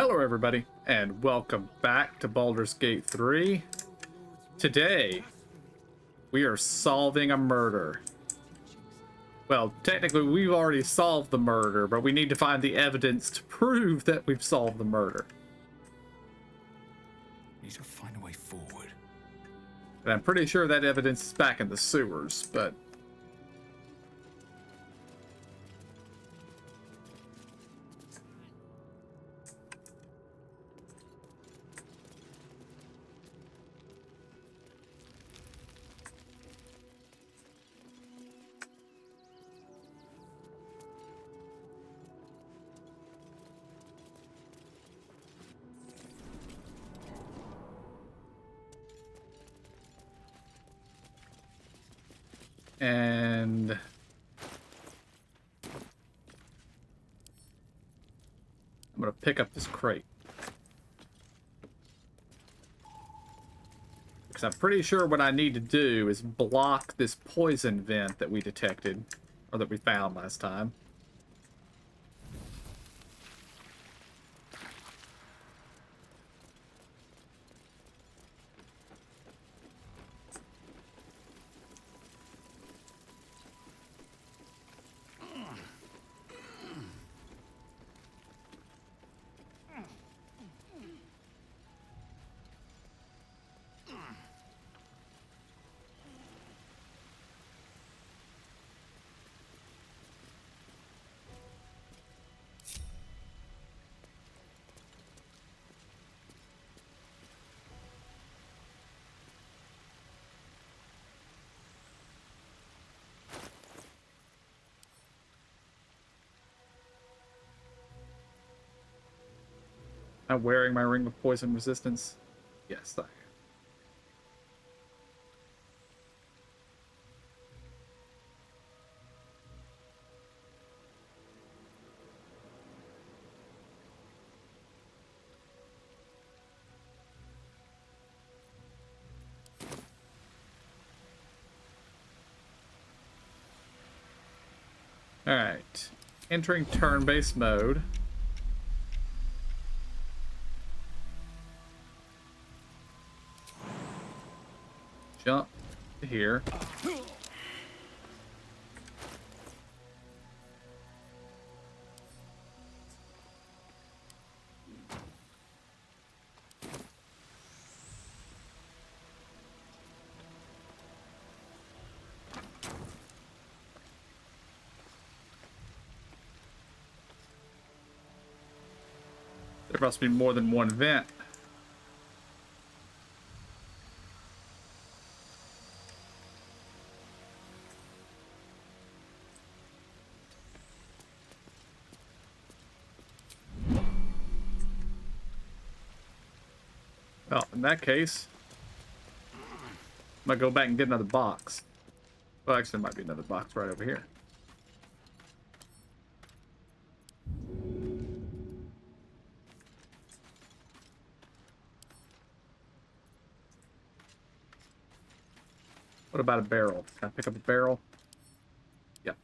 Hello everybody, and welcome back to Baldur's Gate 3. Today, we are solving a murder. Well, technically we've already solved the murder, but we need to find the evidence to prove that we've solved the murder. Need to find a way forward. And I'm pretty sure that evidence is back in the sewers, but... And... I'm gonna pick up this crate. Because I'm pretty sure what I need to do is block this poison vent that we detected, or that we found last time. I'm wearing my ring of poison resistance. Yes, I am. Alright. Entering turn-based mode. Jump to here. There must be more than one vent. Well, in that case, I might go back and get another box. Well, actually, there might be another box right over here. What about a barrel? Can I pick up a barrel? Yep.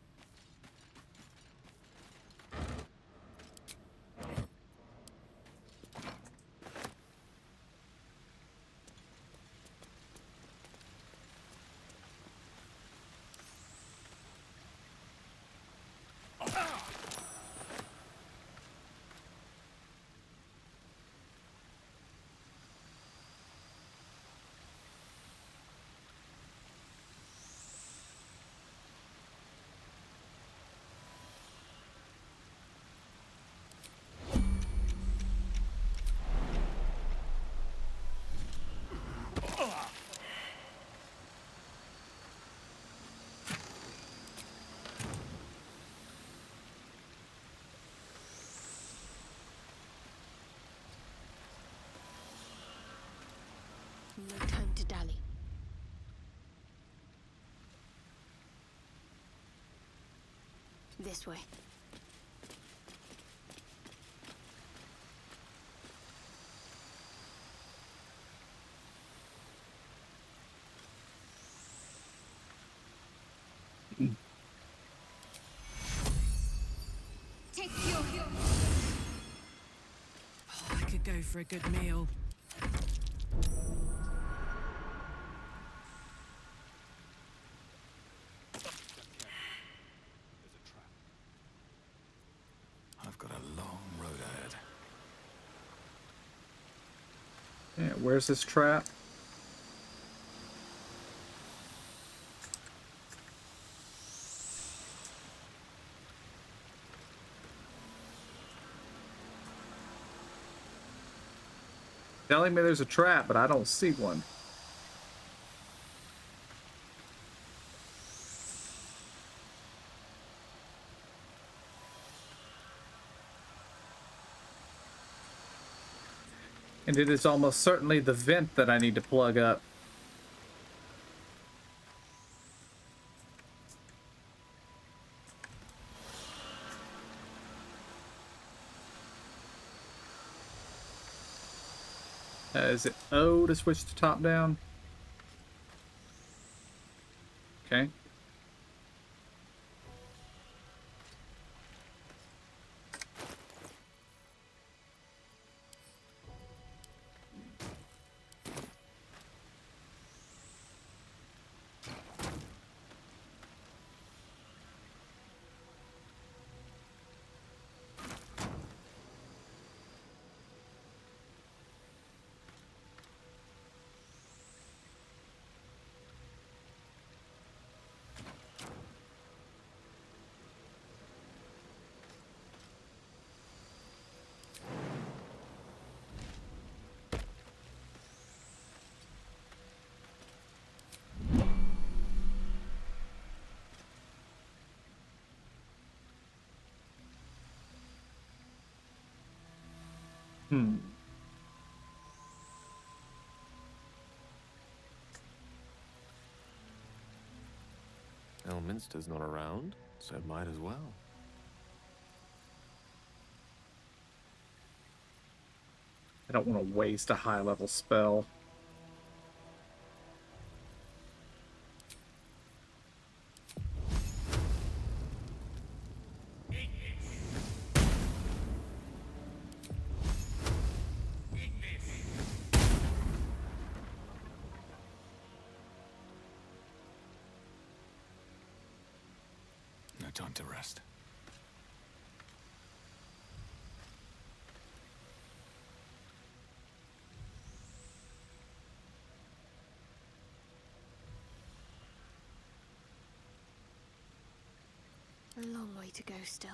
No time to dally. This way. Take your... go for a good meal. I've got a long road ahead. Yeah, where's this trap? Telling me there's a trap, but I don't see one. And it is almost certainly the vent that I need to plug up. Is it O to switch to top down? Okay. Elminster's not around, so might as well. I don't want to waste a high level spell. No time to rest. A long way to go still.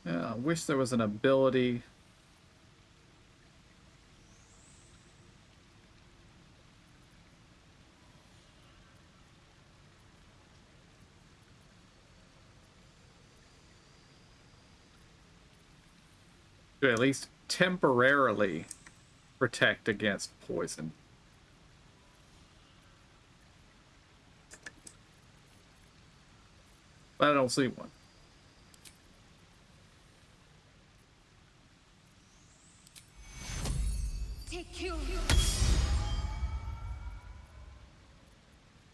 Yeah, I wish there was an ability. To at least temporarily protect against poison. But I don't see one. Take you.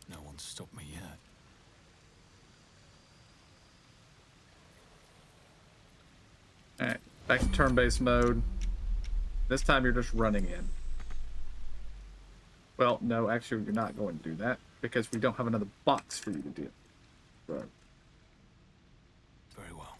No one's stopped me yet. Alright, back to turn-based mode. This time you're just running in. Well, no, actually you're not going to do that, because we don't have another box for you to do. So. Very well.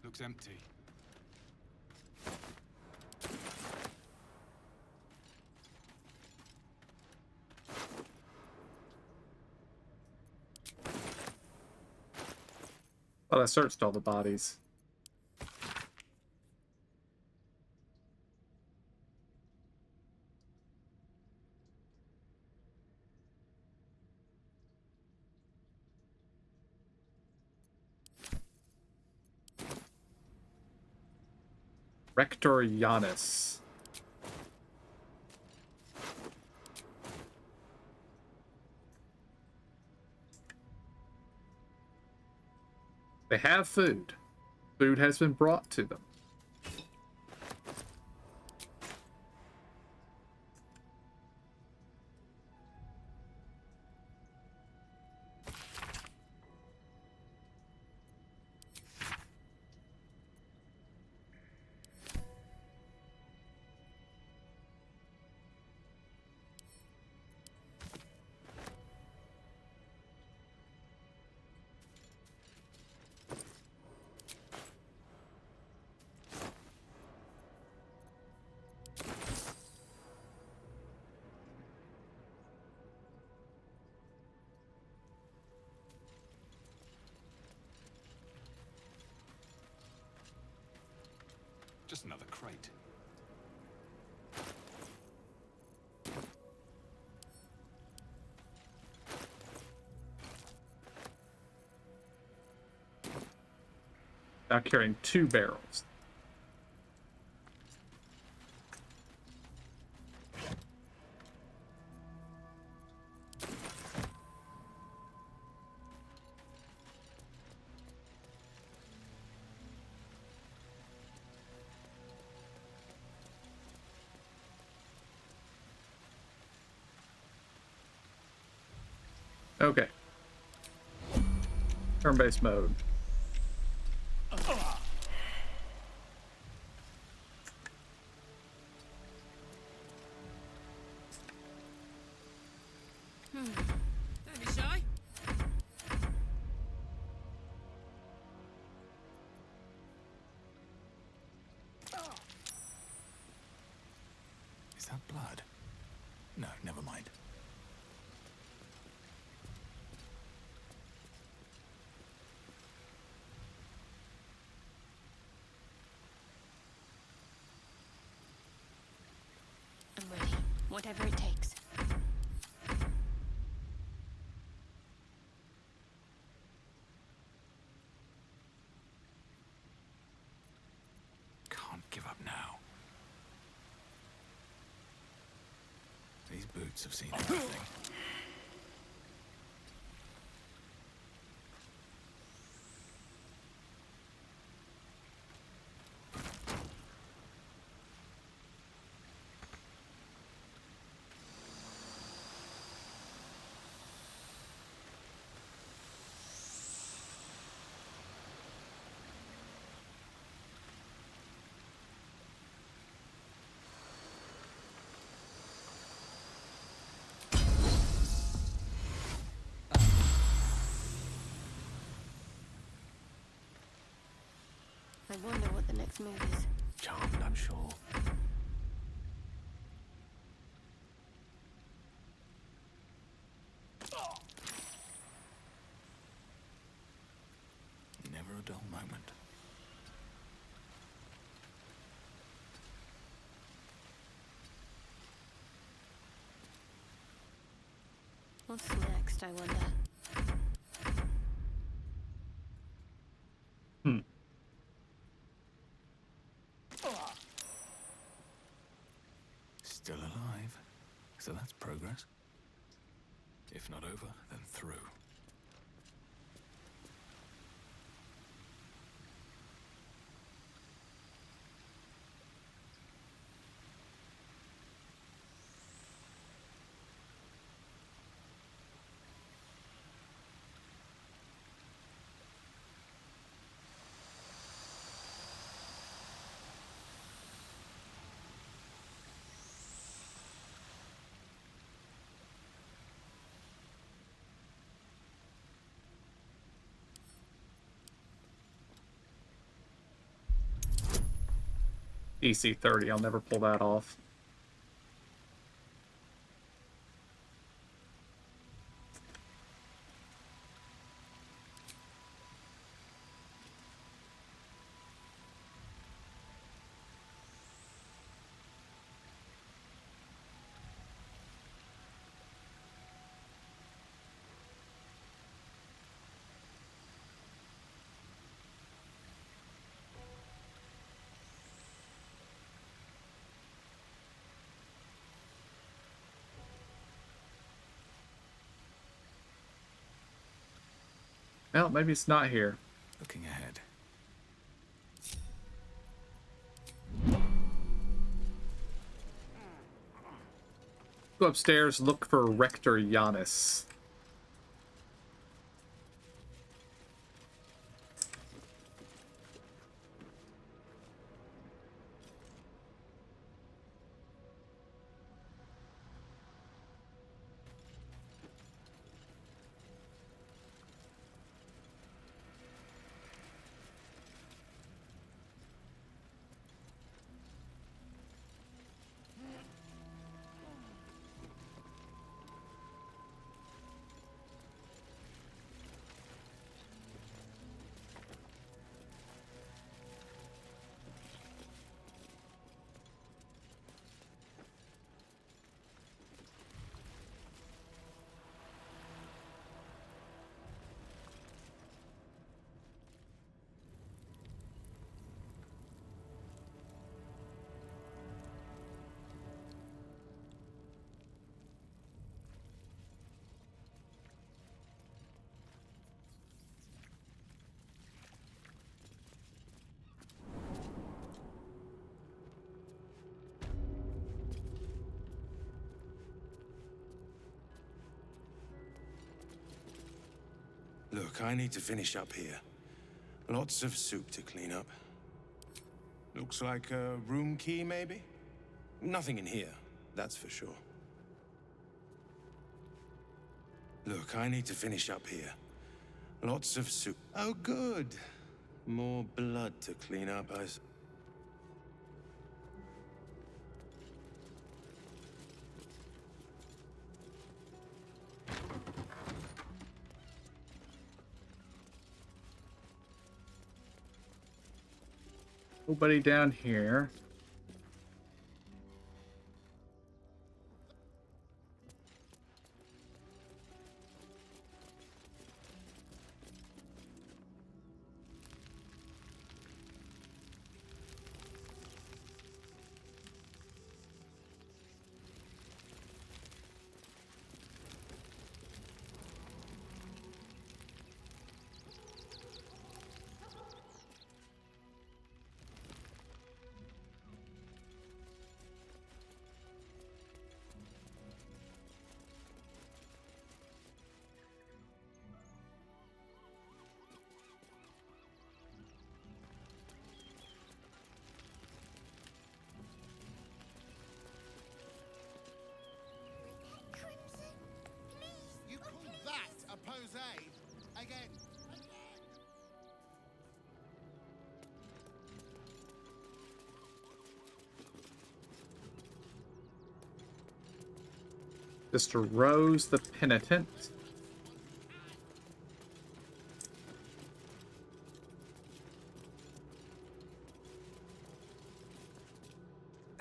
Looks empty. Well, I searched all the bodies. Rector Giannis. They have food. Food has been brought to them. Just another crate. Now carrying 2 barrels. Okay. Turn-based mode. Don't be shy. Is that blood? No, never mind. I'm ready. Whatever it takes. Can't give up now. These boots have seen everything. I wonder what the next move is. Charmed, I'm sure. Never a dull moment. What's next, I wonder? Hmm. Still alive. So that's progress. If not over, then through. DC 30, I'll never pull that off. Well, maybe it's not here. Looking ahead. Go upstairs, look for Rector Giannis. Look, I need to finish up here. Lots of soup to clean up. Looks like a room key, maybe? Nothing in here, that's for sure. Look, I need to finish up here. Lots of soup. Oh, good. More blood to clean up, Nobody down here. You call that a pose? Again. Sister Rose the Penitent.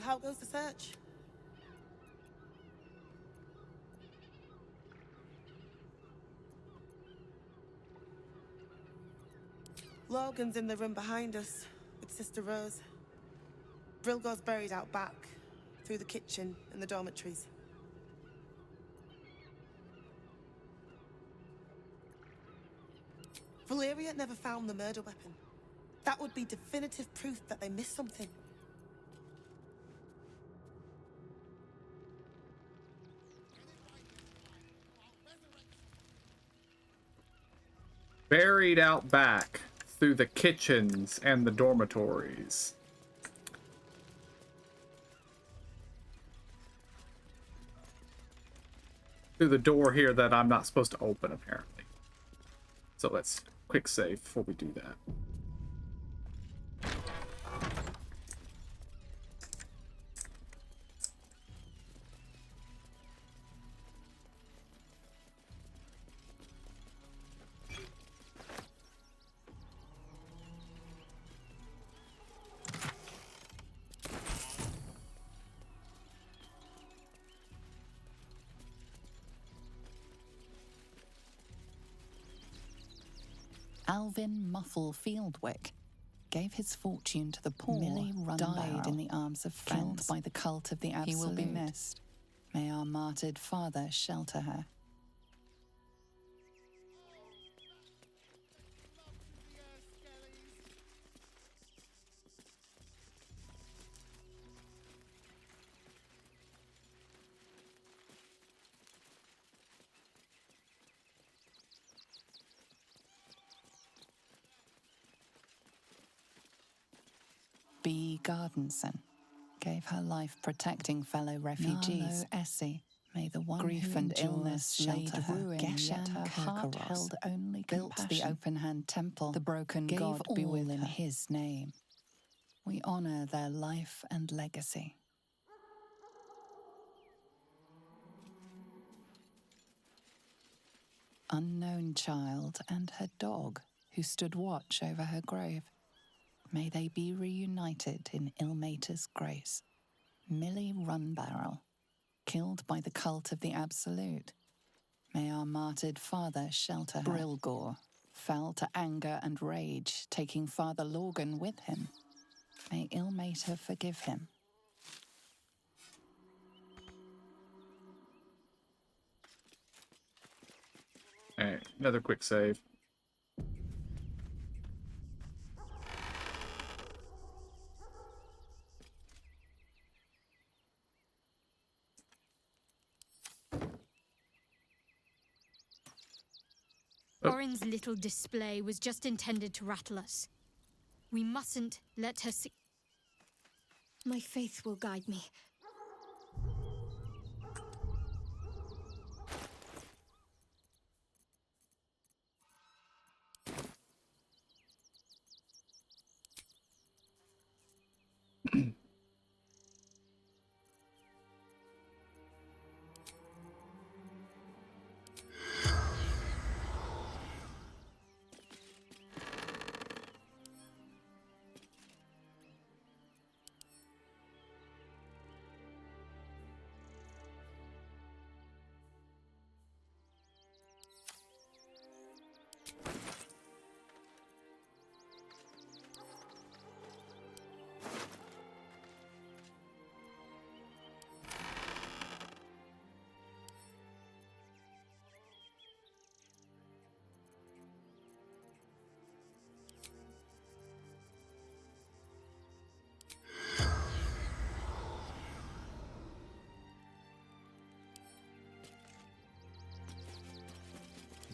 How goes the search? Logan's in the room behind us with Sister Rose. Brilgo's buried out back, through the kitchen and the dormitories. Valeria never found the murder weapon. That would be definitive proof that they missed something. Buried out back through the kitchens and the dormitories. Through the door here that I'm not supposed to open, apparently. So let's quick save before we do that. Alvin Muffle Fieldwick gave his fortune to the poor, Millie died in the arms of friends, killed by the cult of the Absolute. He will be missed. May our martyred father shelter her. B. Gardenson gave her life protecting fellow refugees. Essie, may the one grief and illness shelter her. Ruin, yet her heart held only built compassion. The open hand temple, the broken gave God be with in her. His name. We honor their life and legacy. Unknown child and her dog, who stood watch over her grave. May they be reunited in Ilmater's grace. Millie Runbarrel, killed by the cult of the Absolute. May our martyred father shelter her. Brilgor fell to anger and rage, taking Father Lorgan with him. May Ilmater forgive him. Alright, another quick save. Orin's little display was just intended to rattle us. We mustn't let her see. My faith will guide me.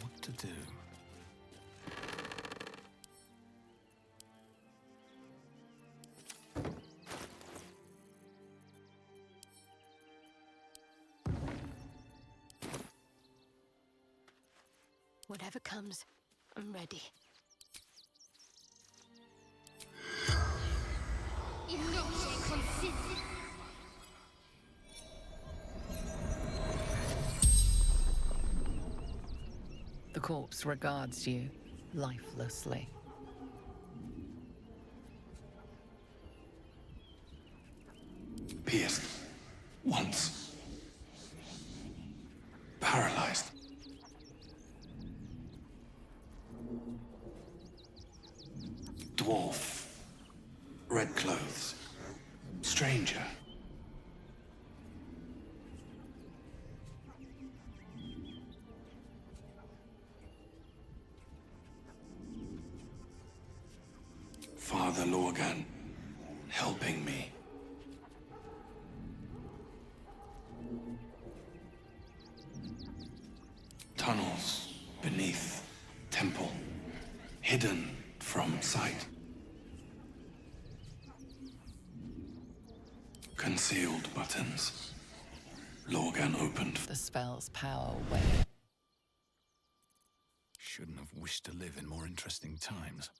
What to do? Whatever comes, I'm ready. The corpse regards you lifelessly. Pierced. Once. Paralyzed. Dwarf. Red clothes. Stranger. Father Lorgan, helping me. Tunnels beneath temple, hidden from sight. Concealed buttons. Lorgan opened. The spell's power wanes. Shouldn't have wished to live in more interesting times.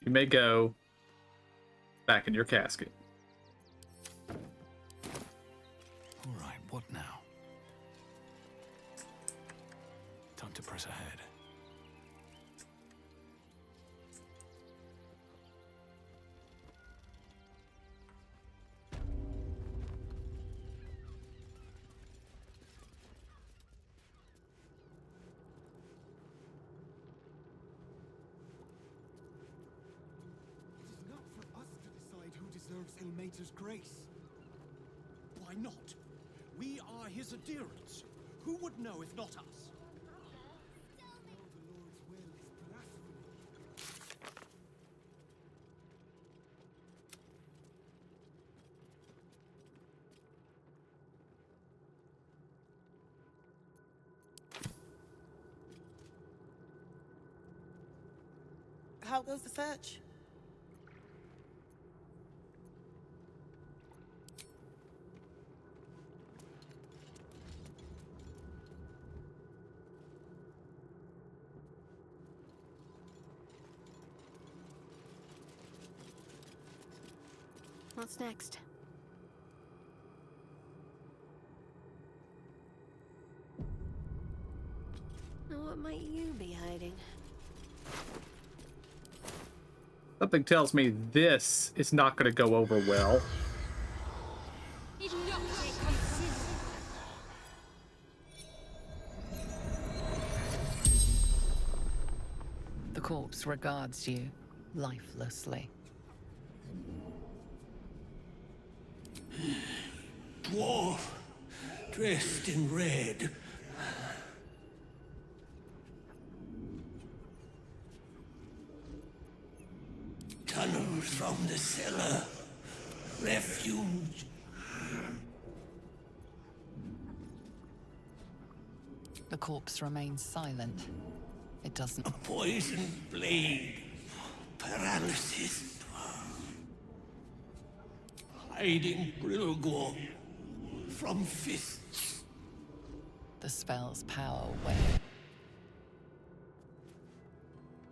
You may go back in your casket. All right, what now? Time to press ahead. It is not for us to decide who deserves Ilmater's grace. Why not? We are his adherents. Who would know if not us? No, the Lord's will is blasphemy. how goes the search? What's next? What might you be hiding? Something tells me this is not going to go over well. The corpse regards you lifelessly. Dwarf, dressed in red. Tunnels from the cellar. Refuge. The corpse remains silent. It doesn't. A poisoned blade. Paralysis. Hiding Brilgor from fists. The spell's power wane.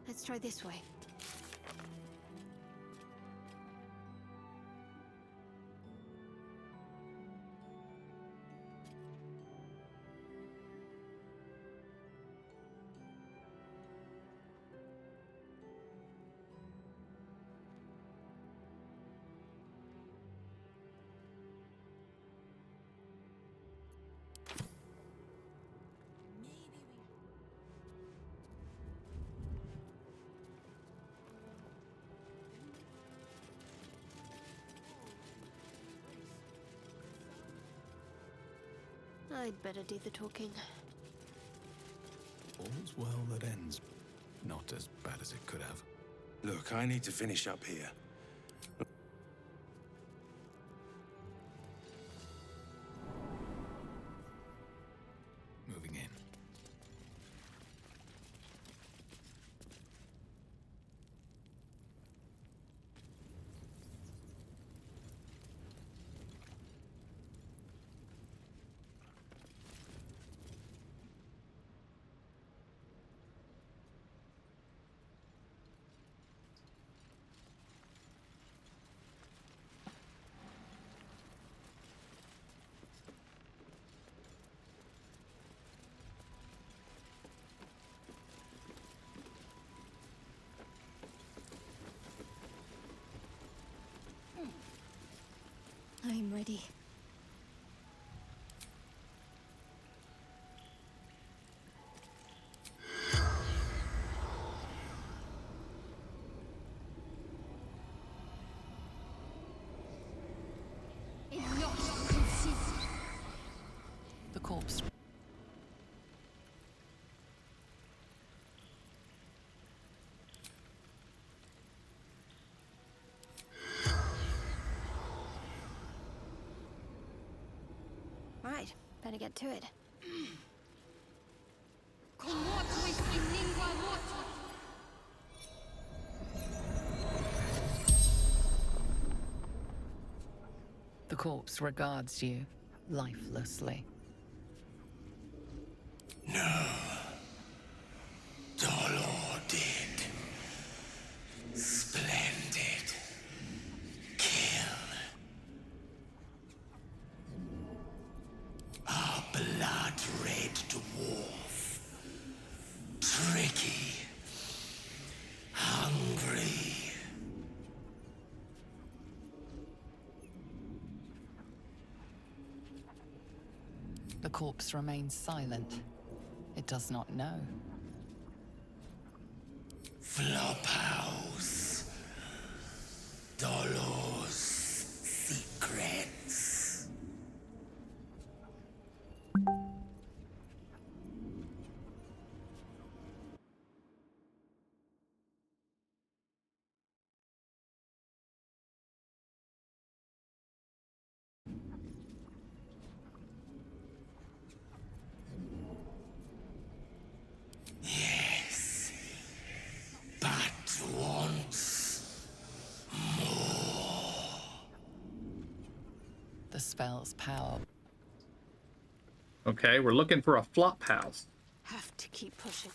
Let's try this way. I'd better do the talking. All's well that ends. Not as bad as it could have. Look, I need to finish up here. Moving in. I'm ready. The corpse. Right, better get to it. The corpse regards you lifelessly. No. Dolor did. Splendid. Kill. Our blood-red dwarf. Tricky. Hungry. The corpse remains silent. It does not know. Flophouse. Dolor's secrets. Yes. But what? the spell's power. Okay, we're looking for a flop house. Have to keep pushing.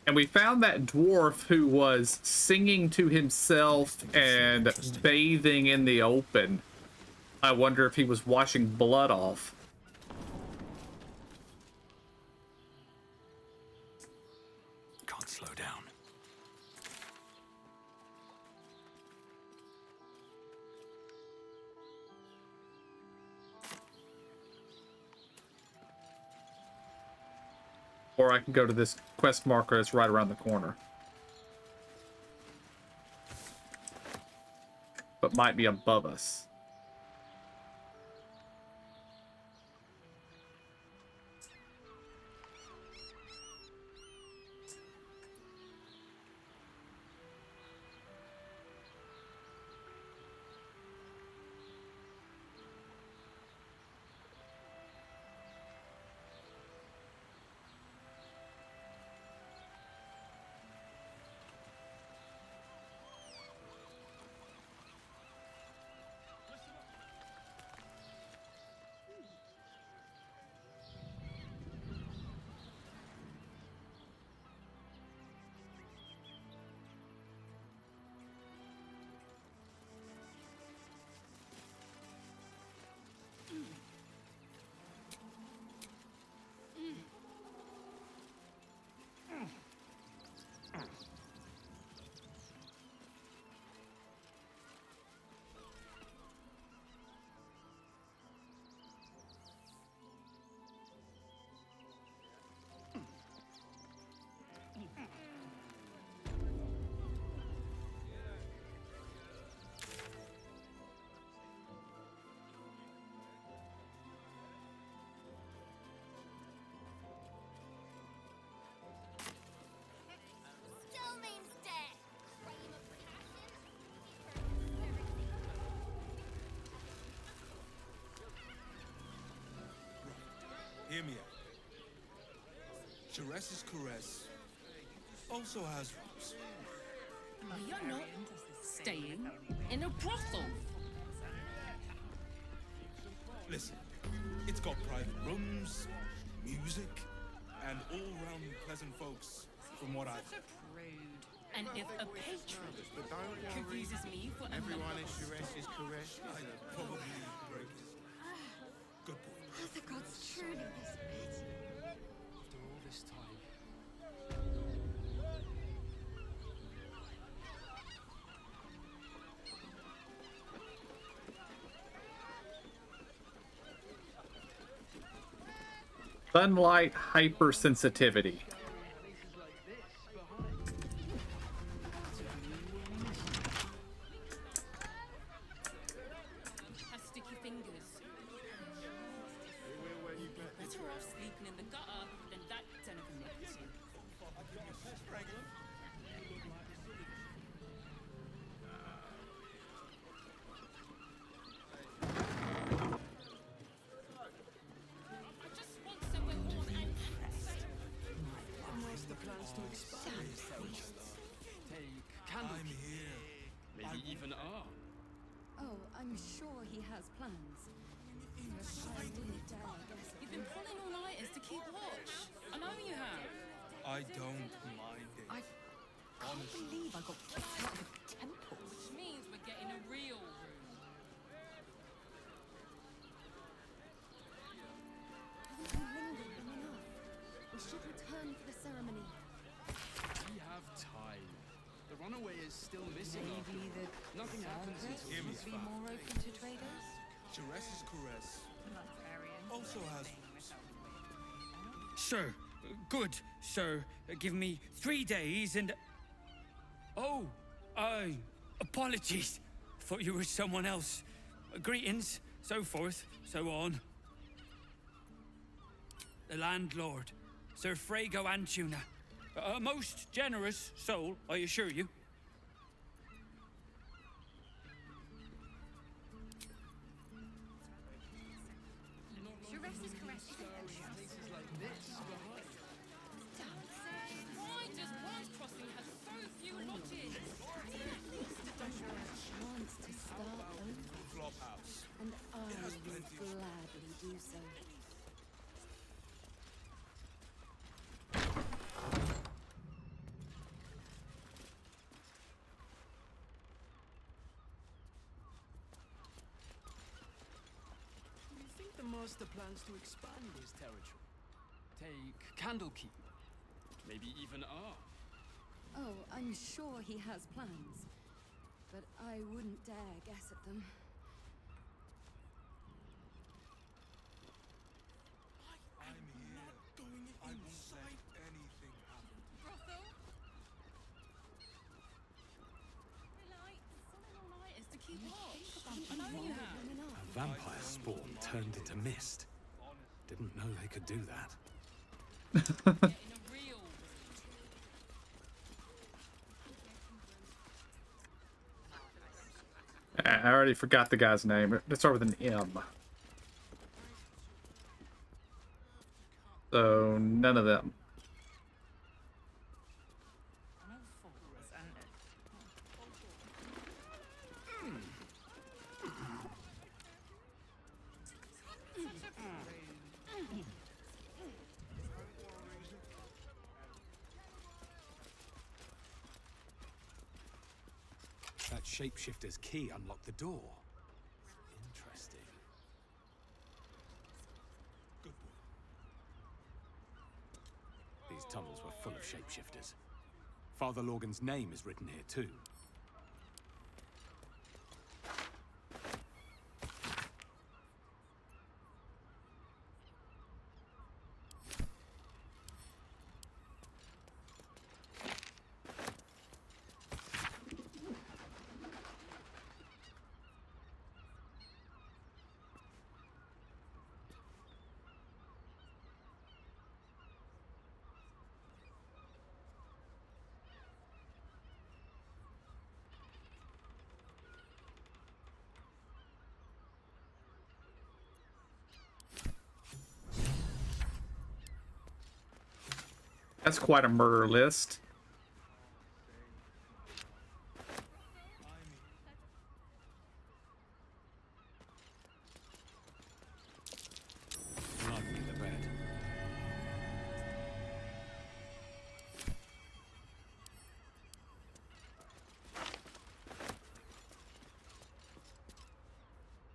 And we found that dwarf who was singing to himself and bathing in the open. I wonder if he was washing blood off. Can't slow down. Or I can go to this quest marker that's right around the corner. But might be above us. Hear me out. Jerez's caress also has roots. You're not staying in a brothel. Listen, it's got private rooms, music, and all-round pleasant folks, from what I've heard. Rude. And if a patron confuses me for Everyone is Jerez's caress. I'd probably break his leg. Good point. The gods truly this bit. After all this time. Sunlight hypersensitivity. has sticky fingers. Better off sleeping in the gutter than that den of iniquity. I just want somewhere warm and rest. What's the plans to expand yourself? Take candle. I'm here. Maybe even are. Oh, I'm sure he has plans. You've been pulling all-nighters to keep watch. I know you have. I don't mind it. I can't believe I got kicked out of a temple. Which means we're getting a real room. Haven't we lingered long enough? We should return for the ceremony. We have time. The runaway is still missing. Maybe the Nothing happens until Give me be five. more open to traders? Jerez's caress also has roots. Sir, good, sir. Give me 3 days and... Oh, apologies. Thought you were someone else. Greetings, so forth, so on. The landlord, Sir Frago Antuna. A most generous soul, I assure you. Jerez's caress isn't Why does Wise Crossing have so few lodges? us the plans to expand his territory. Take Candlekeep, maybe even R. Oh, I'm sure he has plans, but I wouldn't dare guess at them. I'm not going inside. Anything happen. Brothel? Relight, summoning all-nighters to keep watch. I know you have. A vampire spawn turned into mist. Didn't know they could do that. Getting a real I already forgot the guy's name. Let's start with an M. So, none of them. That shapeshifter's key unlocked the door. Interesting. Good boy. These tunnels were full of shapeshifters. Father Lorgan's name is written here too. That's quite a murder list. Blood in the bed.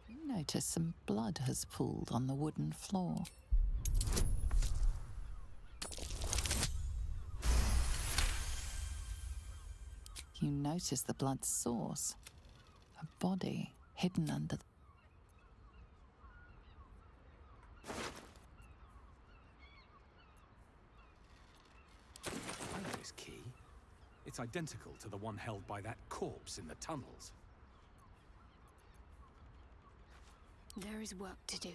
You notice some blood has pooled on the wooden floor. You notice the blood's source. A body hidden under the... I know this key. It's identical to the one held by that corpse in the tunnels. There is work to do.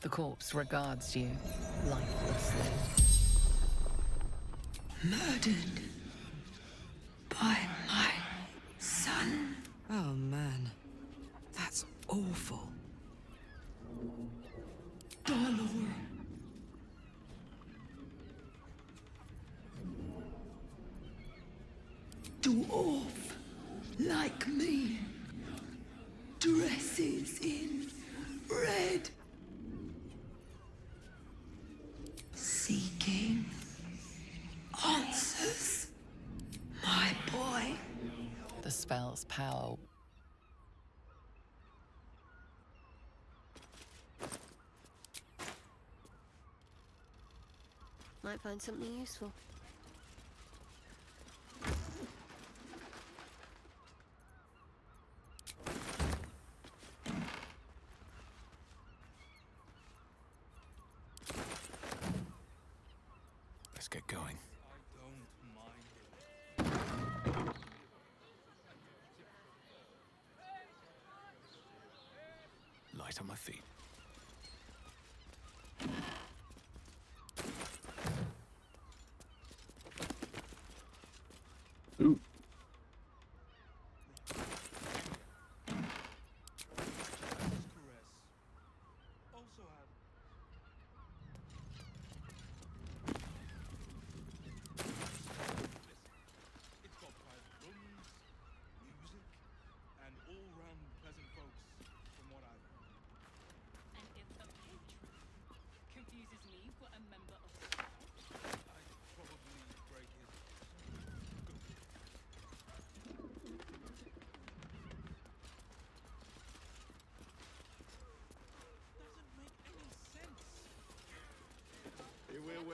The corpse regards you lifelessly. Murdered by my son. Oh man, that's awful. Baldur. Dwarf like me. Dresses in red. Seeking answers, my boy. The spell's power. Might find something useful. Let's get going. Light on my feet. Ooh.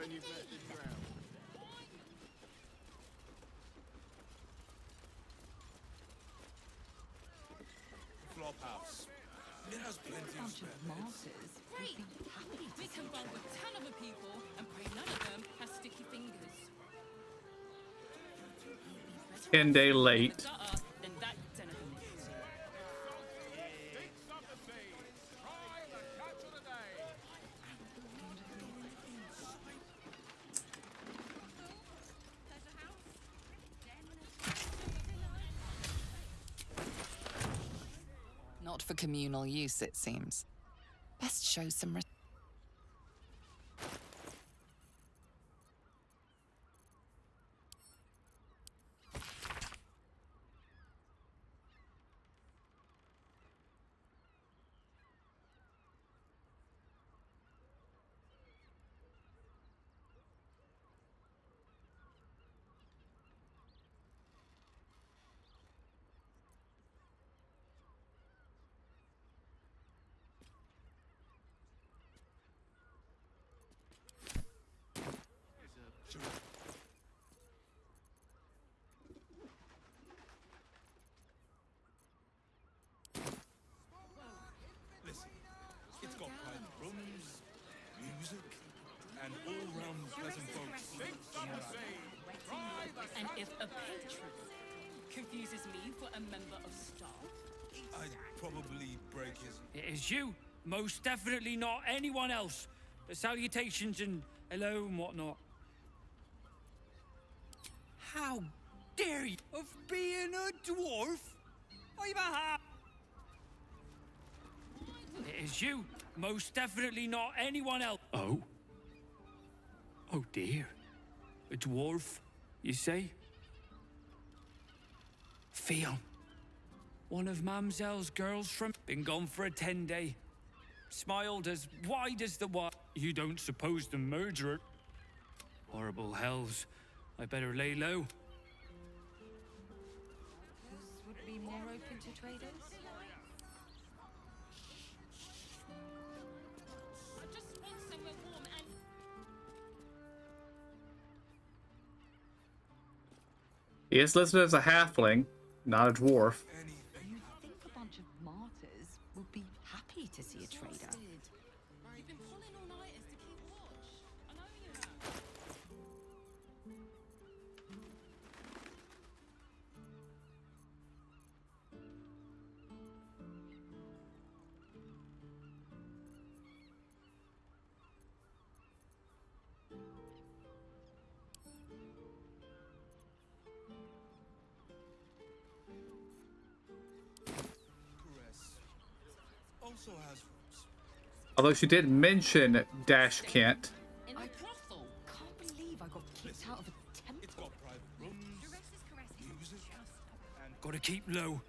when you've let the drown. Flophouse. It has plenty of Bunch spare of martyrs. Great! We can run with 10 other people and pray none of them has sticky fingers. 10-day late. Then that den of iniquity. Not for communal use, it seems. Best show some Listen, it's got private rooms, music, and all-round pleasant folks. And if a patron confuses me for a member of staff, I'd probably break his... It is you. Most definitely not anyone else. Salutations and hello and whatnot. How dare you? Of being a dwarf? I'm a half. It is you. Most definitely not anyone else. Oh? Oh dear. A dwarf, you say? Fion. One of Mamselle's girls from... Been gone for a 10-day. Smiled as wide as the wide. You don't suppose the murderer... Horrible hells. I better lay low. Would be more open to traders? I just want somewhere warm and... He is listed as a halfling, not a dwarf. You think a bunch of martyrs would be happy to see a trader? You've been pulling all-nighters to keep watch. I know you have. Also has rooms. Although she did mention Dash Kent. In a brothel. Can't believe I got kicked out of a temple. It's got private rooms, music, and... Gotta keep low.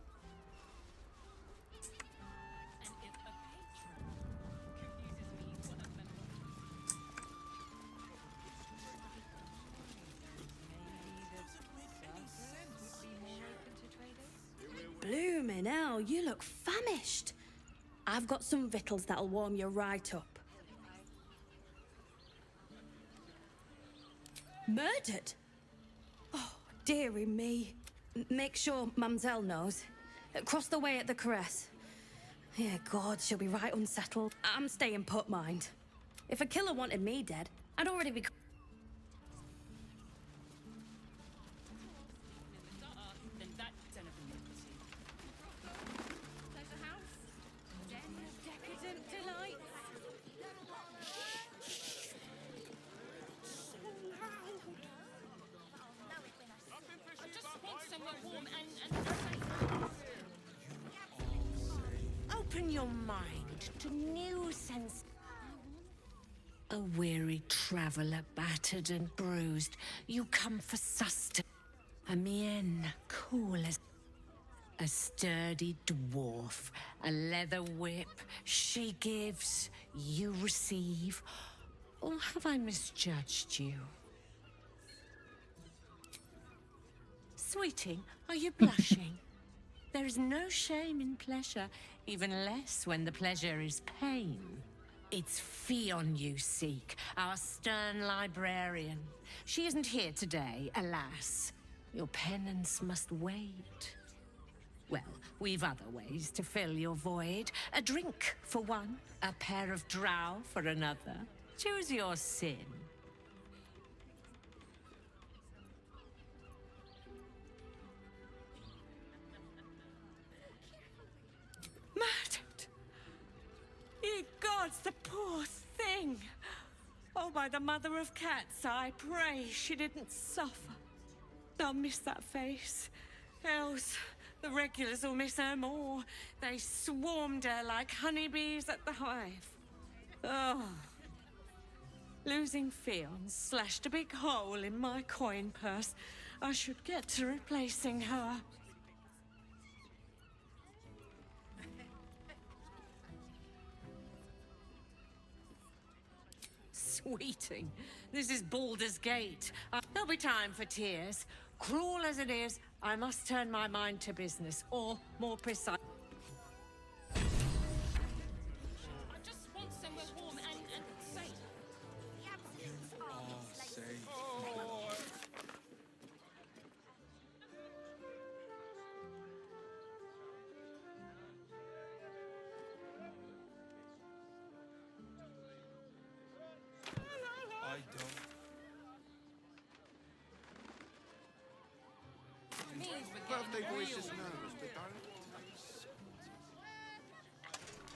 And if a patron confuses me for a member... Bloomin' hell, you look famished. I've got some victuals that'll warm you right up. Murdered? Oh, dearie me. Make sure Mamselle knows. Across the way at the caress. Yeah, God, she'll be right unsettled. I'm staying put, mind. If a killer wanted me dead, I'd already be... Then that den of iniquity. Pleasure house. Den of decadent delights. I just want somewhere warm and safe. Open your mind to new sense. A weary traveller, battered and bruised, you come for sustenance. A mien, cool as a sturdy dwarf, a leather whip. She gives, you receive. Or have I misjudged you? Sweeting, are you blushing? There is no shame in pleasure, even less when the pleasure is pain. It's Fionn you seek, our stern librarian. She isn't here today, alas. Your penance must wait. Well, we've other ways to fill your void. A drink for one, a pair of drow for another. Choose your sin. Murdered! Ye gods, the poor thing! Oh, by the mother of cats, I pray she didn't suffer. I'll miss that face. Else, the regulars will miss her more. They swarmed her like honeybees at the hive. Oh. Losing Fionn slashed a big hole in my coin purse. I should get to replacing her. Sweeting, this is Baldur's Gate. There'll be time for tears. Cruel as it is, I must turn my mind to business, or more precise. I just want somewhere warm and safe. I don't. Birthday boy boy's just nervous, but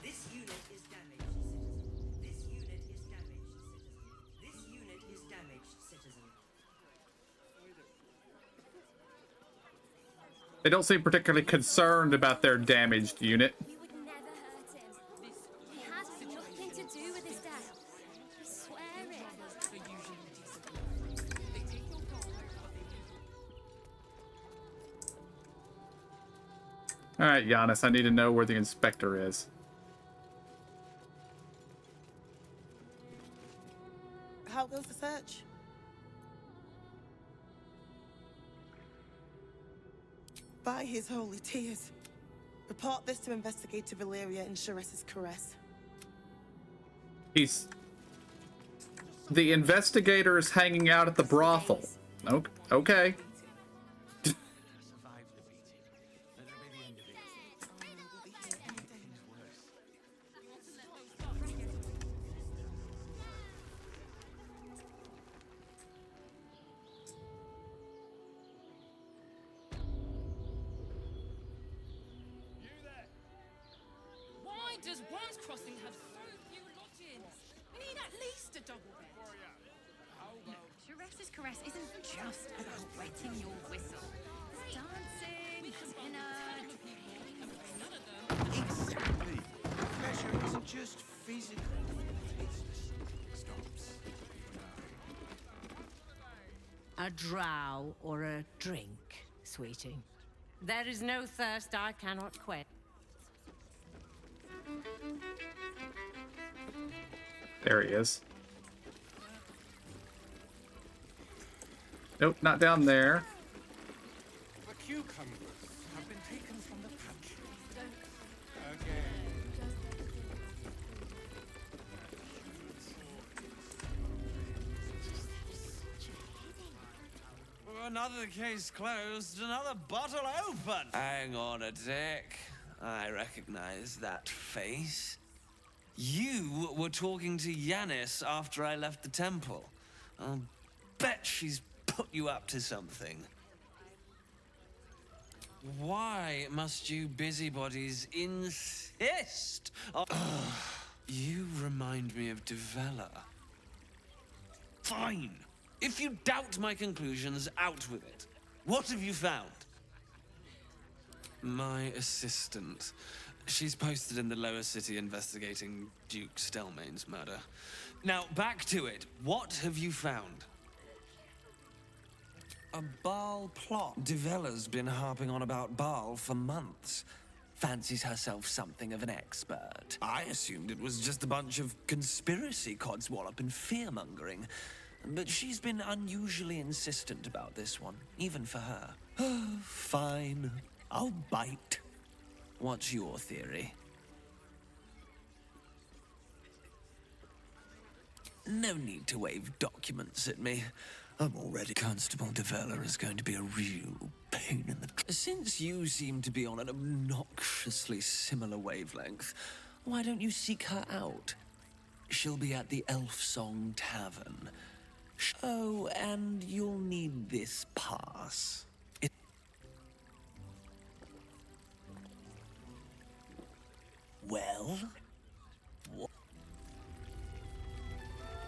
This unit is damaged, citizen. This unit is damaged, citizen. This unit is damaged, citizen. They don't seem particularly concerned about their damaged unit. We would never hurt him. He has nothing to do with his death. I swear it. Alright, Giannis, I need to know where the inspector is. How goes the search? By his holy tears. Report this to Investigator Valeria in Shares's caress. He's... The investigator is hanging out at the brothel. Okay. Why does Worm's Crossing have so few lodgings? We need at least a double bed. Shares's caress isn't just about wetting your whistle. There's dancing, dinner. Exactly. Pleasure isn't just physical. It's stops. A drow or a drink, sweeting. There is no thirst I cannot quench. There he is. Nope, not down there. The cucumbers have been taken from the pantry. Okay. Another case closed, another bottle open. Hang on a tick. I recognize that face. You were talking to Yanis after I left the temple. I'll bet she's put you up to something. Why must you busybodies insist? You remind me of Devella. Fine. If you doubt my conclusions, out with it. What have you found? My assistant. She's posted in the lower city investigating Duke Stelmane's murder. Now, back to it. What have you found? A Baal plot. Devella's been harping on about Baal for months. Fancies herself something of an expert. I assumed it was just a bunch of conspiracy codswallop and fear-mongering. But she's been unusually insistent about this one, even for her. Fine. I'll bite. What's your theory? No need to wave documents at me. I'm already. Constable Devella is going to be a real pain in the... Since you seem to be on an obnoxiously similar wavelength, why don't you seek her out? She'll be at the Elf Song Tavern. Oh, and you'll need this pass. Well? What?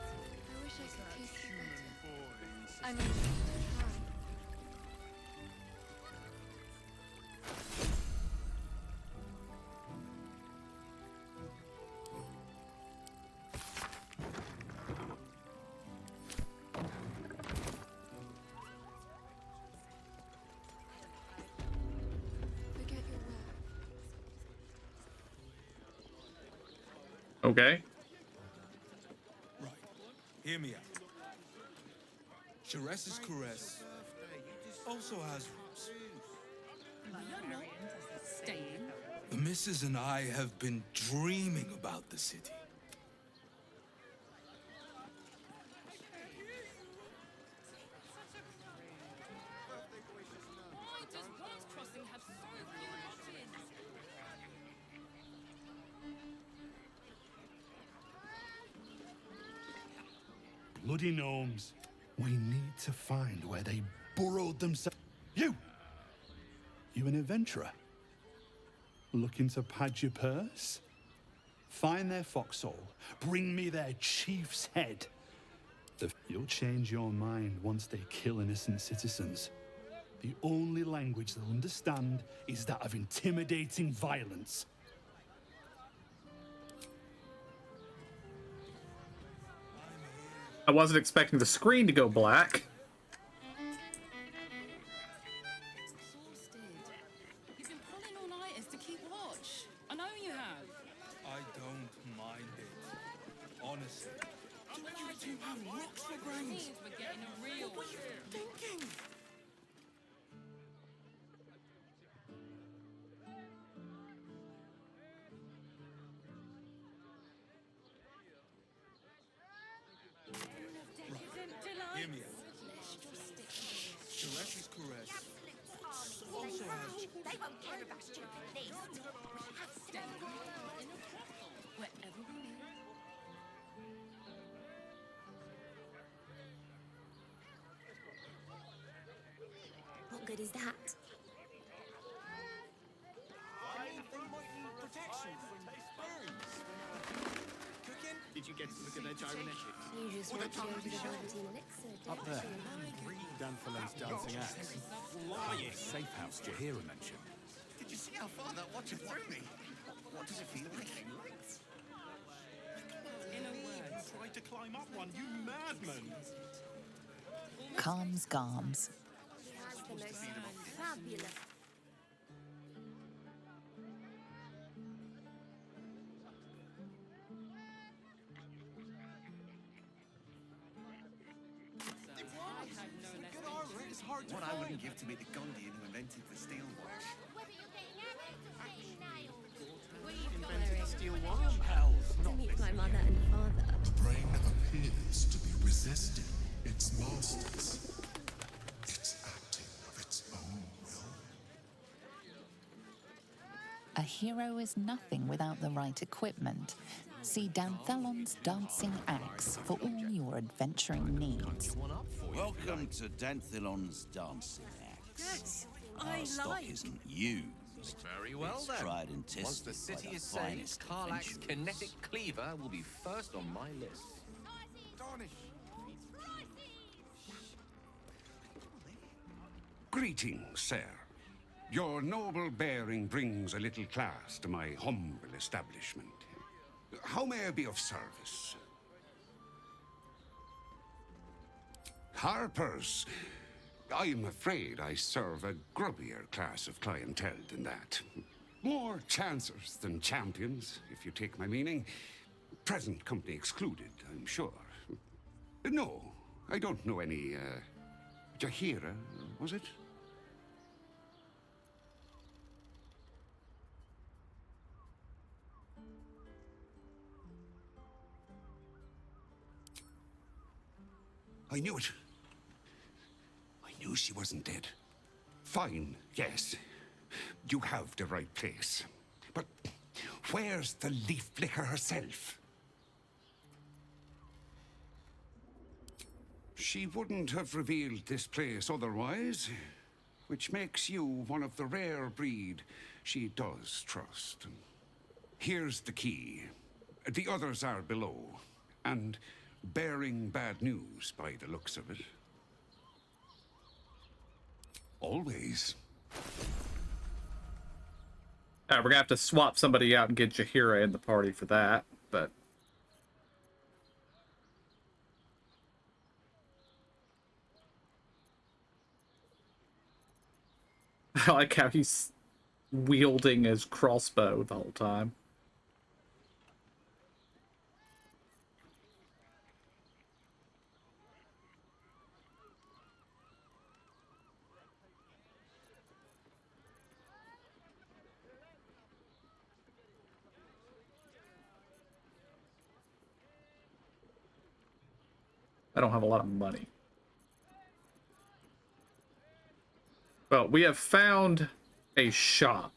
I wish I could kiss you better. I mean, Okay. Right. Hear me out. Sheres's caress also has roots. You're not staying. The missus and I have been dreaming about the city. Why does Wands Crossing have so few lodgings? Bloody gnomes. We need to find where they burrowed themselves. You! You an adventurer? Looking to pad your purse? Find their foxhole. Bring me their chief's head. You'll change your mind once they kill innocent citizens. The only language they'll understand is that of intimidating violence. I wasn't expecting the screen to go black. You've been pulling all-nighters to keep watch. I know you have. I don't mind it. Honestly. You two have rocks for brains. Means we're getting a real. What were you thinking? Hear me out. Sheres's caress also has... they won't care about stupid this. We have to stay in a brothel, wherever we live. What good is that? Did you get to look at their gyrometics? You just want to go to the Velveteen Elixir, don't Up there. you? Danthilon's dancing axe. Oh, yes. Safe house Jahira mentioned. Did you see how far that watcher threw me? What does it feel like? In a word, try to climb up one, you madman! Calms Garms. He has the most fabulous. What I wouldn't give to meet the Gondian who invented the steel watch. Invented steel watch? To meet my mother and father. Brain appears to be resisting its masters. It's acting of its own will. A hero is nothing without the right equipment. See Danthelon's dancing axe for all your adventuring needs. Welcome to Danthilon's dancing axe. Our stock isn't used. Very well It's then. tried and tested Once the by city the is saved, finest Karlach's adventurers. kinetic cleaver will be first on my list. Greetings, sir. Your noble bearing brings a little class to my humble establishment. How may I be of service? Harpers. I'm afraid I serve a grubbier class of clientele than that. More chancers than champions, if you take my meaning. Present company excluded, I'm sure. No, I don't know any, Jahira, was it? I knew it. I knew she wasn't dead. Fine, yes. You have the right place. But where's the leaf flicker herself? She wouldn't have revealed this place otherwise, which makes you one of the rare breed she does trust. Here's the key. The others are below, and bearing bad news by the looks of it. Always. Alright, we're gonna have to swap somebody out and get Jahira in the party for that, but... I like how he's wielding his crossbow the whole time. I don't have a lot of money. Well, we have found a shop.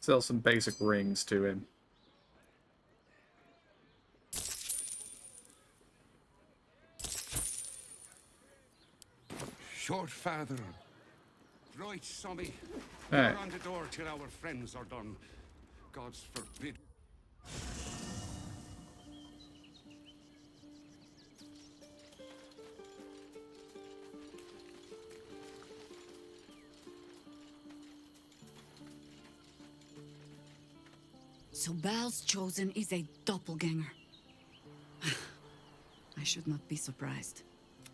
Sell some basic rings to him. Short father. Right, Sommy. Hey. We're on the door till our friends are done. God's forbid. So Bal's chosen is a doppelganger. I should not be surprised.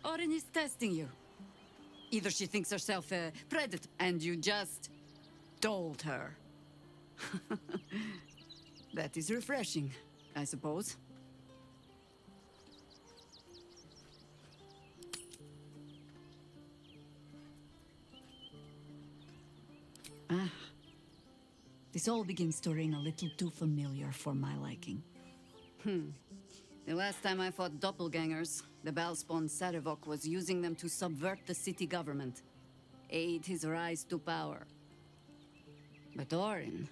Orin is testing you. Either she thinks herself a predator and you just told her. That is refreshing, I suppose. Ah. This all begins to ring a little too familiar for my liking. The last time I fought doppelgangers, the Balspawn Sarevok was using them to subvert the city government, aid his rise to power. But Orin,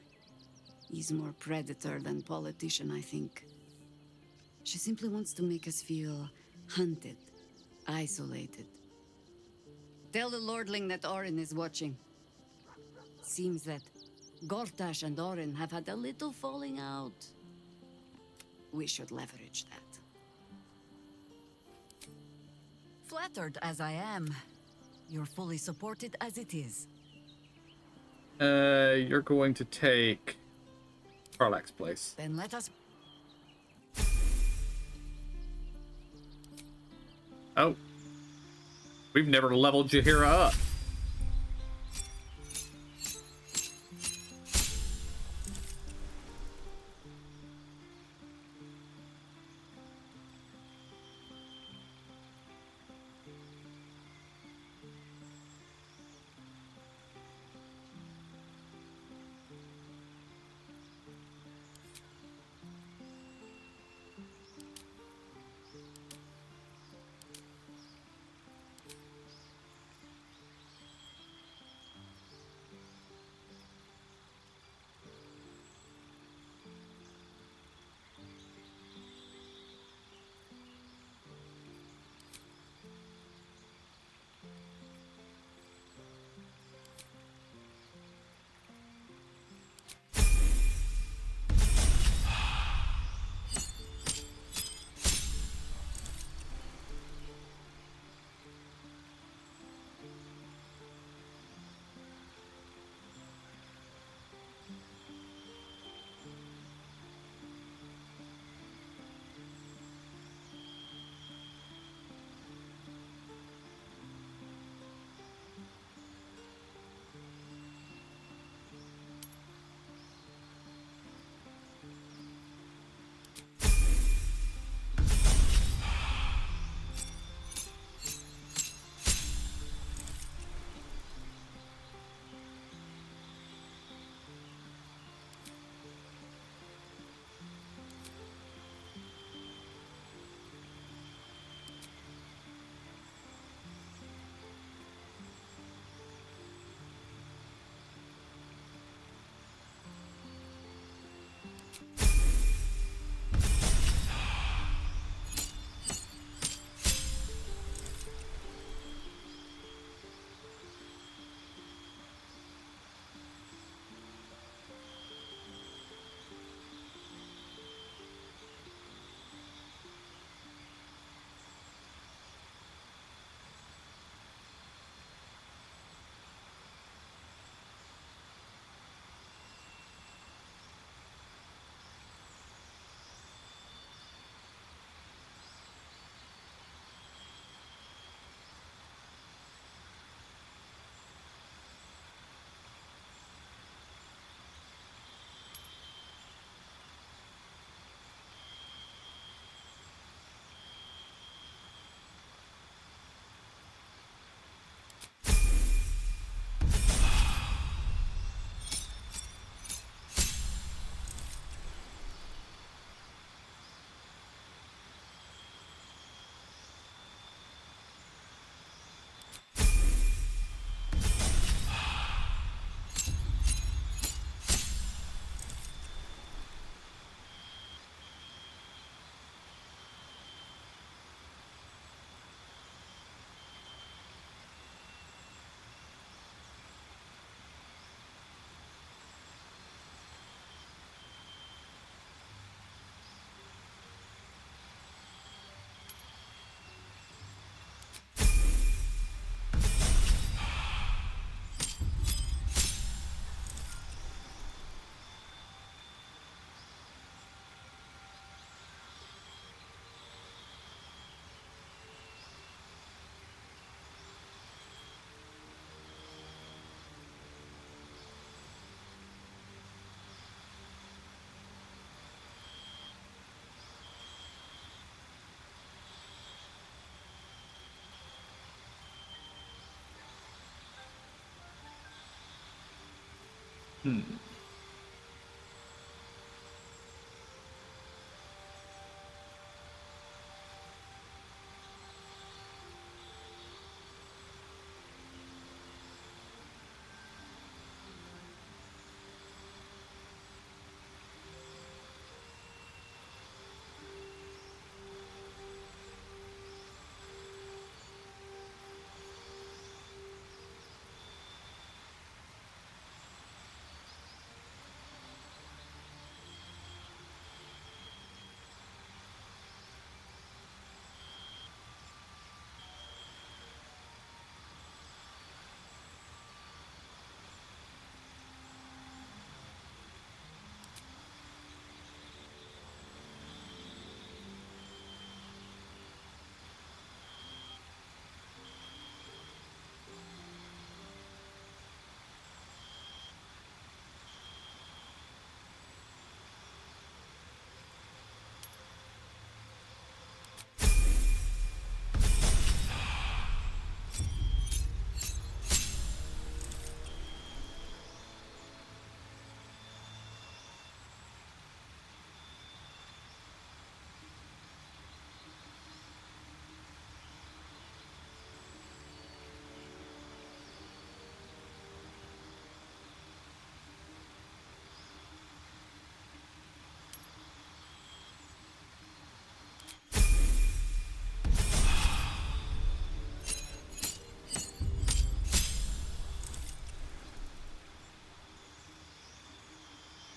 he's more predator than politician, I think. She simply wants to make us feel hunted, isolated. Tell the Lordling that Orin is watching. Seems that Gortash and Orin have had a little falling out. We should leverage that. Flattered as I am, you're fully supported as it is. You're going to take Karlak's place. Then let us... Oh. We've never leveled Jahira up.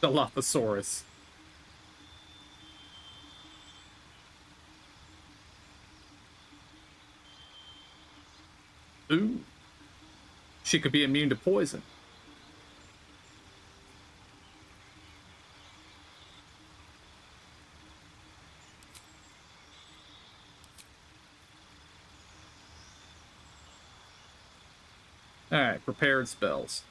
Dilophosaurus. Ooh. She could be immune to poison. Alright, prepared spells.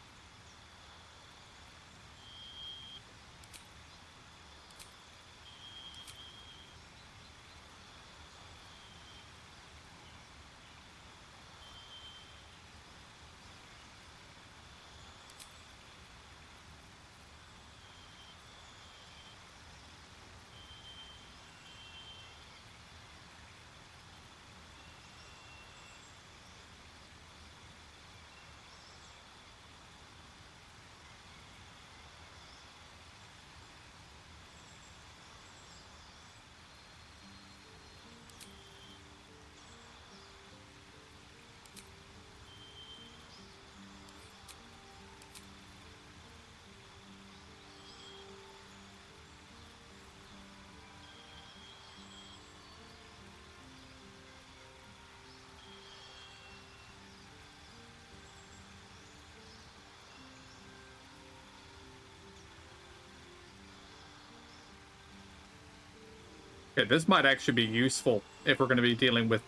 Okay, this might actually be useful if we're going to be dealing with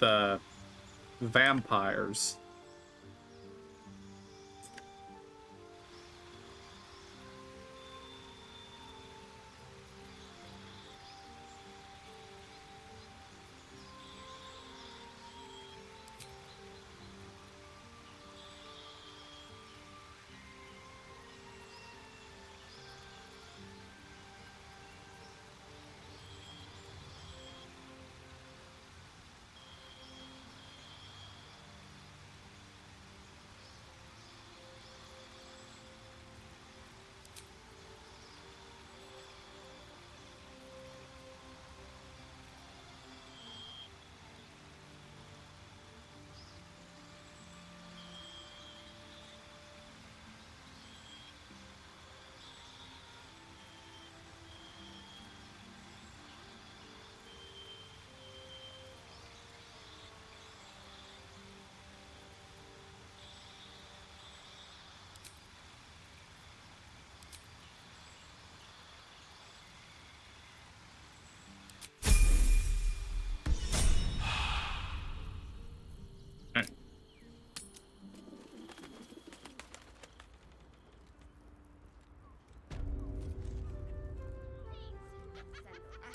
vampires.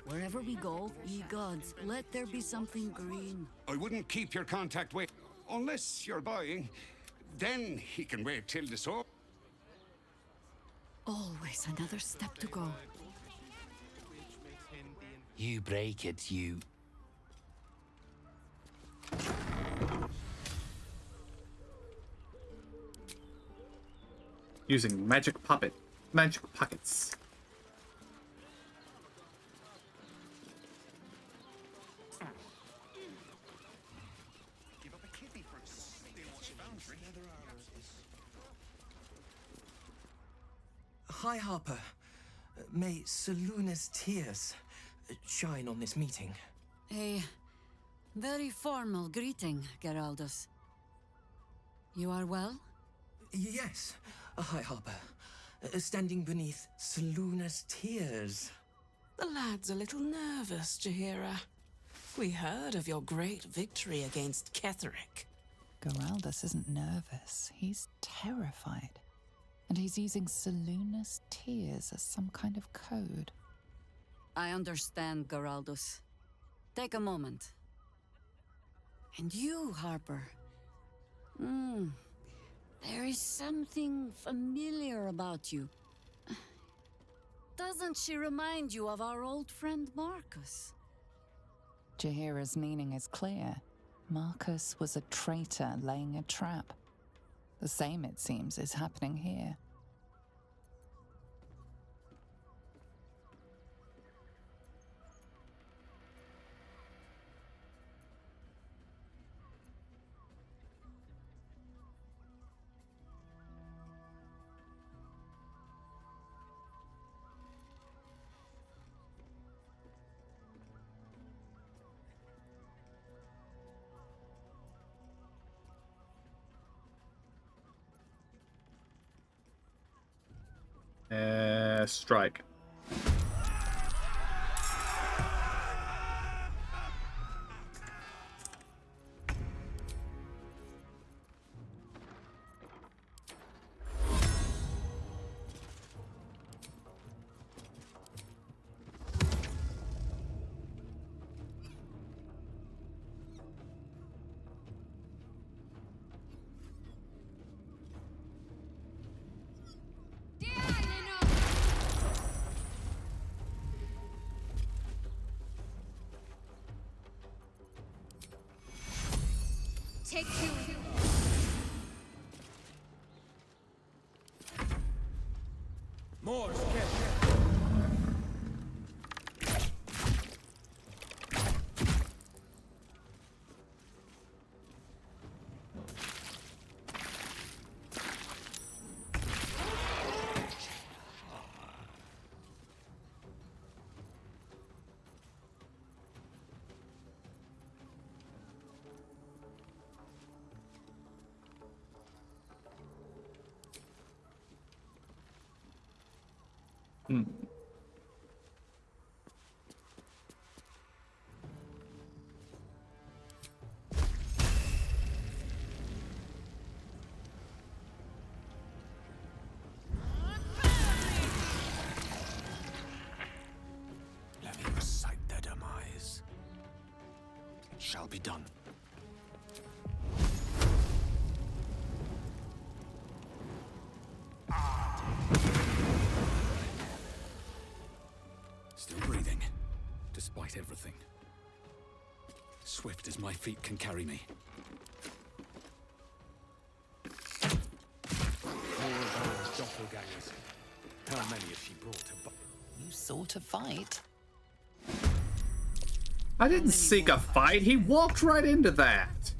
Wherever we go, ye gods, let there be something green. I wouldn't keep your contact wait. Unless you're buying, then he can wait till the sword. Always another step to go. You break it, you. Using magic pockets. Hi, Harper. May Seluna's tears shine on this meeting. A very formal greeting, Geraldus. You are well? Yes. Hi, Harper. Standing beneath Seluna's tears. The lad's a little nervous, Jaheira. We heard of your great victory against Ketheric. Geraldus isn't nervous. He's terrified. And he's using Seluna's tears as some kind of code. I understand, Geraldus. Take a moment. And you, Harper. There is something familiar about you. Doesn't she remind you of our old friend Marcus? Jaheira's meaning is clear. Marcus was a traitor laying a trap. The same, it seems, is happening here. Strike. Take two. More Let me recite their demise. It shall be done. Still breathing, despite everything. Swift as my feet can carry me. More of those doppelgangers. How many has she brought to You sought a fight. I didn't seek a fight. He walked right into that.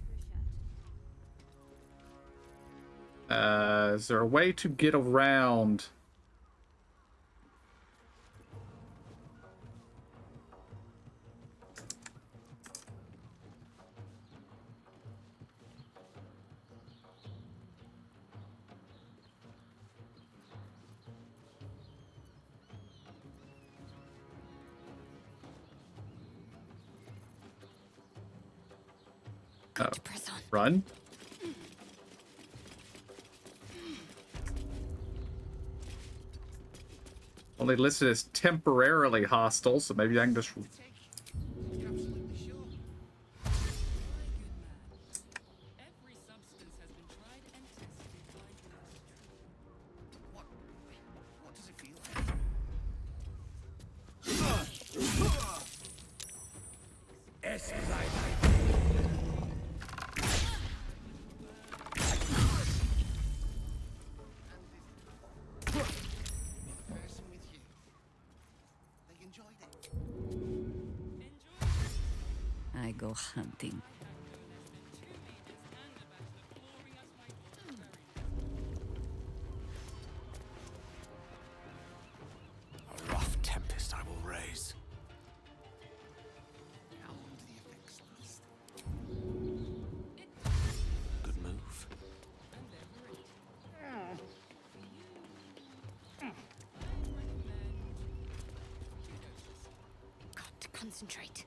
Is there a way to get around? Run? Only listed as temporarily hostile, so maybe I can just... What does I go hunting. A rough tempest I will raise. Good move. Got to concentrate.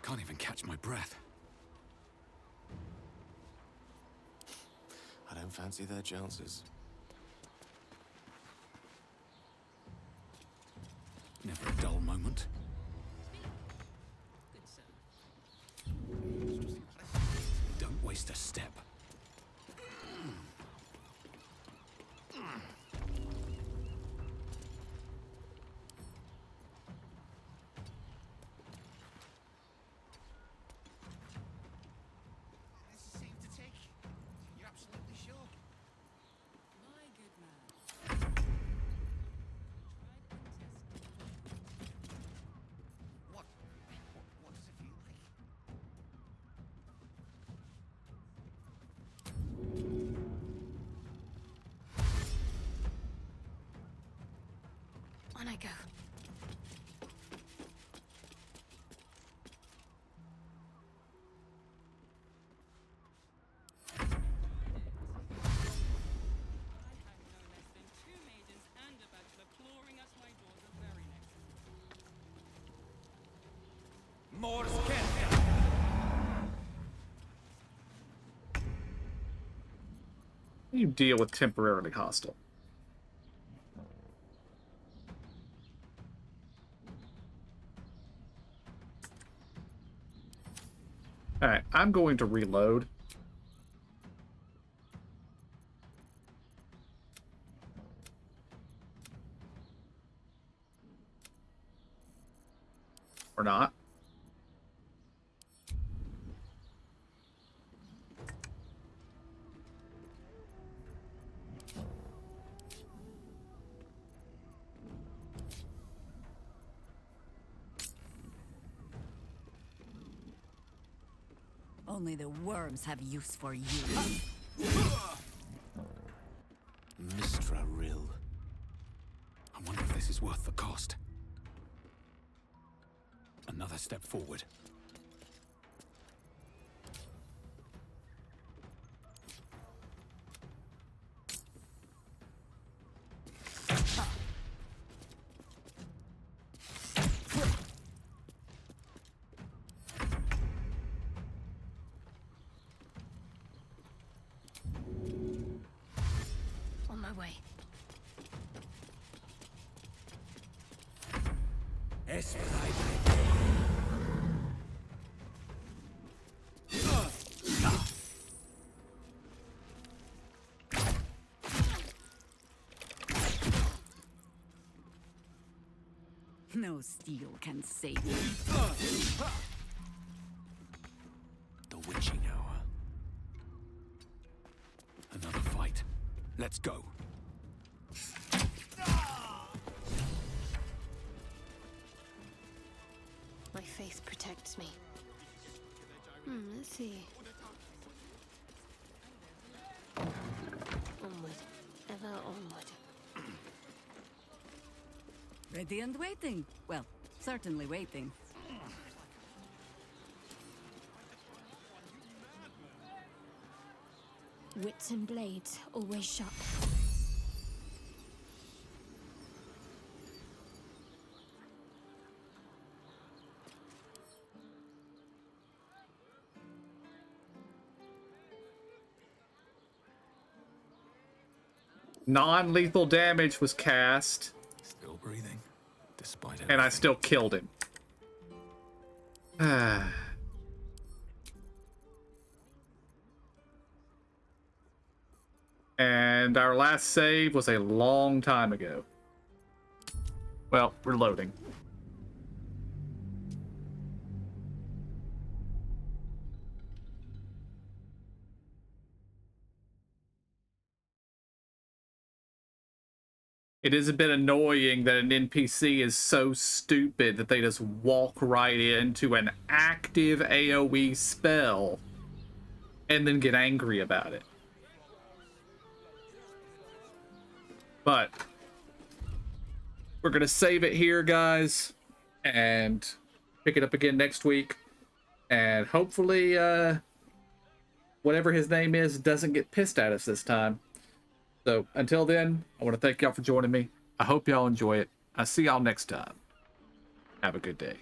Can't even catch my breath. I don't fancy their chances. Never a dull moment. Don't waste a step. On I go. More You deal with temporarily hostile. Alright, I'm going to reload. Or not. Only the worms have use for you. Mistra Rill. I wonder if this is worth the cost. Another step forward. On my way. No steel can save me. The witching hour. Another fight. Let's go. My faith protects me. Let's see. Onward. Ever onward. Ready and waiting. Well, certainly waiting. Wits and blades always sharp. Non-lethal damage was cast. Still breathing, despite and I still killed him. And our last save was a long time ago. Well, we're loading. It is a bit annoying that an NPC is so stupid that they just walk right into an active AoE spell and then get angry about it. But we're going to save it here, guys, and pick it up again next week. And hopefully, whatever his name is doesn't get pissed at us this time. So until then, I want to thank y'all for joining me. I hope y'all enjoy it. I'll see y'all next time. Have a good day.